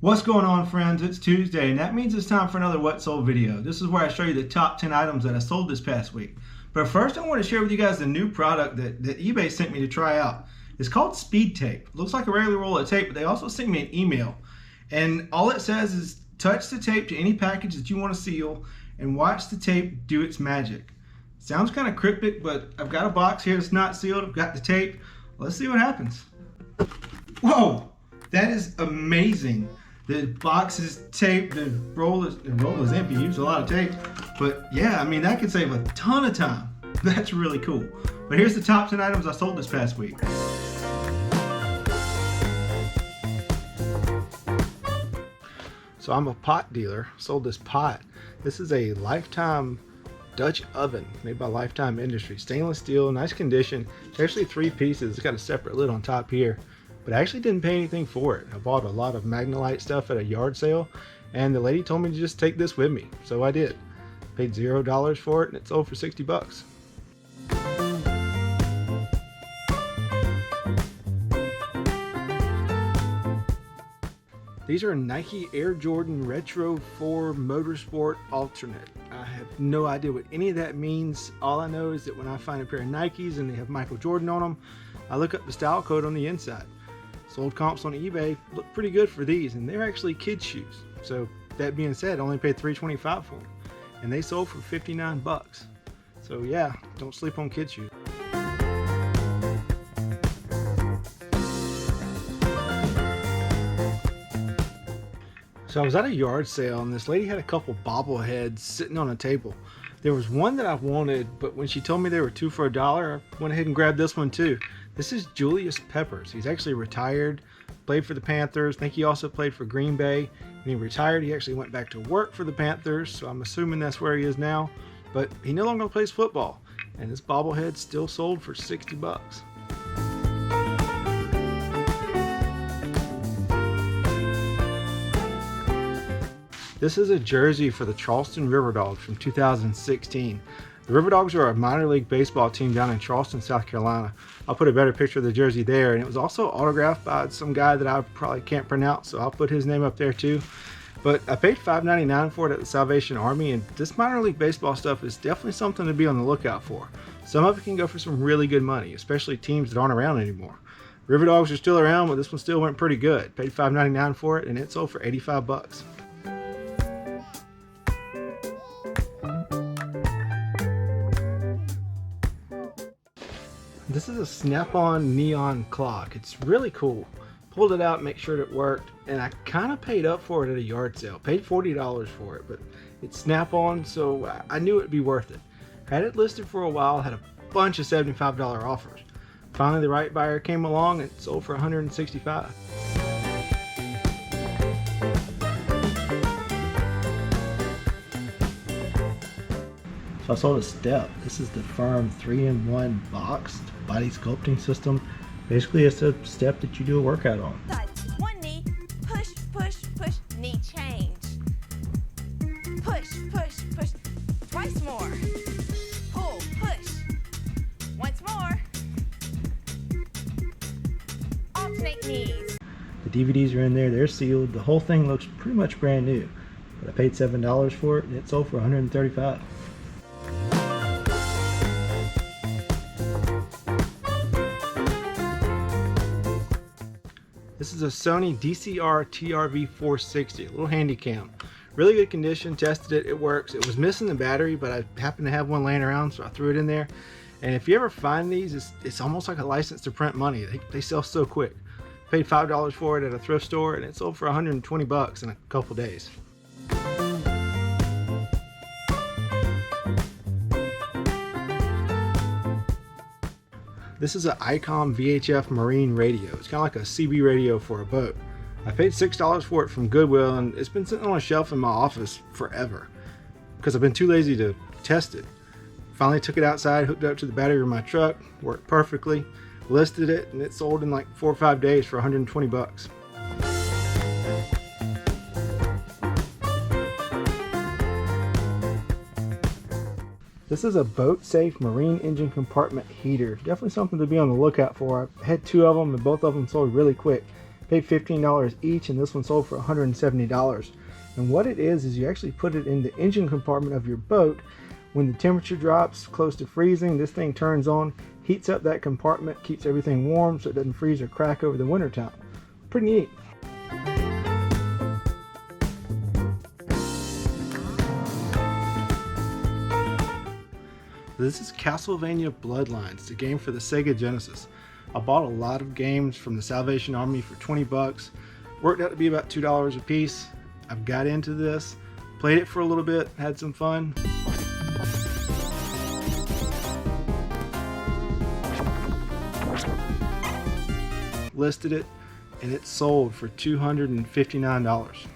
What's going on, friends? It's Tuesday, and that means it's time for another What Sold video. This is where I show you the top 10 items that I sold this past week. But first, I want to share with you guys the new product that eBay sent me to try out. It's called speed tape. It looks like a regular roll of tape, but they also sent me an email. And all it says is touch the tape to any package that you want to seal and watch the tape do its magic. Sounds kind of cryptic, but I've got a box here that's not sealed. I've got the tape. Let's see what happens. Whoa, that is amazing. The box is taped, the roll is empty. Used a lot of tape, but yeah, I mean, that could save a ton of time. That's really cool. But here's the top 10 items I sold this past week. So I'm a pot dealer, sold this pot. This is a Lifetime Dutch oven made by Lifetime Industries. Stainless steel, nice condition. It's actually 3 pieces. It's got a separate lid on top here. But I actually didn't pay anything for it. I bought a lot of Magnolite stuff at a yard sale, and the lady told me to just take this with me. So I did. Paid $0 for it, and it sold for 60 bucks. These are Nike Air Jordan Retro 4 Motorsport Alternate. I have no idea what any of that means. All I know is that when I find a pair of Nikes and they have Michael Jordan on them, I look up the style code on the inside. Sold comps on eBay look pretty good for these, and they're actually kids shoes. So that being said, I only paid $3.25 for them, and they sold for 59 bucks. So yeah, don't sleep on kids shoes. So I was at a yard sale, and this lady had a couple bobbleheads sitting on a table. There was one that I wanted, but when she told me they were 2 for $1, I went ahead and grabbed this one too. This is Julius Peppers. He's actually retired, played for the Panthers. I think he also played for Green Bay. When he retired, he actually went back to work for the Panthers, so I'm assuming that's where he is now. But he no longer plays football, and this bobblehead still sold for 60 bucks. This is a jersey for the Charleston River Dogs from 2016. The River Dogs are a minor league baseball team down in Charleston, South Carolina. I'll put a better picture of the jersey there, and it was also autographed by some guy that I probably can't pronounce, so I'll put his name up there too. But I paid $5.99 for it at the Salvation Army, and this minor league baseball stuff is definitely something to be on the lookout for. Some of it can go for some really good money, especially teams that aren't around anymore. River Dogs are still around, but this one still went pretty good. Paid $5.99 for it, and it sold for 85 bucks. This is a snap-on neon clock. It's really cool. Pulled it out, make sure it worked, and I kind of paid up for it at a yard sale. Paid $40 for it, but it's snap-on, so I knew it'd be worth it. Had it listed for a while, had a bunch of $75 offers. Finally, the right buyer came along and it sold for $165. So I sold a step. This is the Firm 3-in-1 boxed body sculpting system. Basically, it's a step that you do a workout on. One knee, push, push, push, knee change. Push, push, push, twice more. Pull, push, once more. Alternate knees. The DVDs are in there, they're sealed. The whole thing looks pretty much brand new. But I paid $7 for it, and it sold for $135. This is a Sony DCR TRV 460, a little handy cam. Really good condition, tested it, it works. It was missing the battery, but I happened to have one laying around, so I threw it in there. And if you ever find these, it's almost like a license to print money. They sell so quick. Paid $5 for it at a thrift store, and it sold for 120 bucks in a couple days. This is an Icom VHF marine radio. It's kind of like a CB radio for a boat. I paid $6 for it from Goodwill, and it's been sitting on a shelf in my office forever because I've been too lazy to test it. Finally took it outside, hooked it up to the battery of my truck, worked perfectly, listed it, and it sold in like 4 or 5 days for 120 bucks. This is a boat safe marine engine compartment heater. Definitely something to be on the lookout for. I had 2 of them and both of them sold really quick. Paid $15 each, and this one sold for $170. And what it is you actually put it in the engine compartment of your boat. When the temperature drops close to freezing, this thing turns on, heats up that compartment, keeps everything warm so it doesn't freeze or crack over the winter time. Pretty neat. This is Castlevania Bloodlines. It's a game for the Sega Genesis. I bought a lot of games from the Salvation Army for 20 bucks. Worked out to be about $2 a piece. I've got into this, played it for a little bit, had some fun. Listed it, and it sold for $259.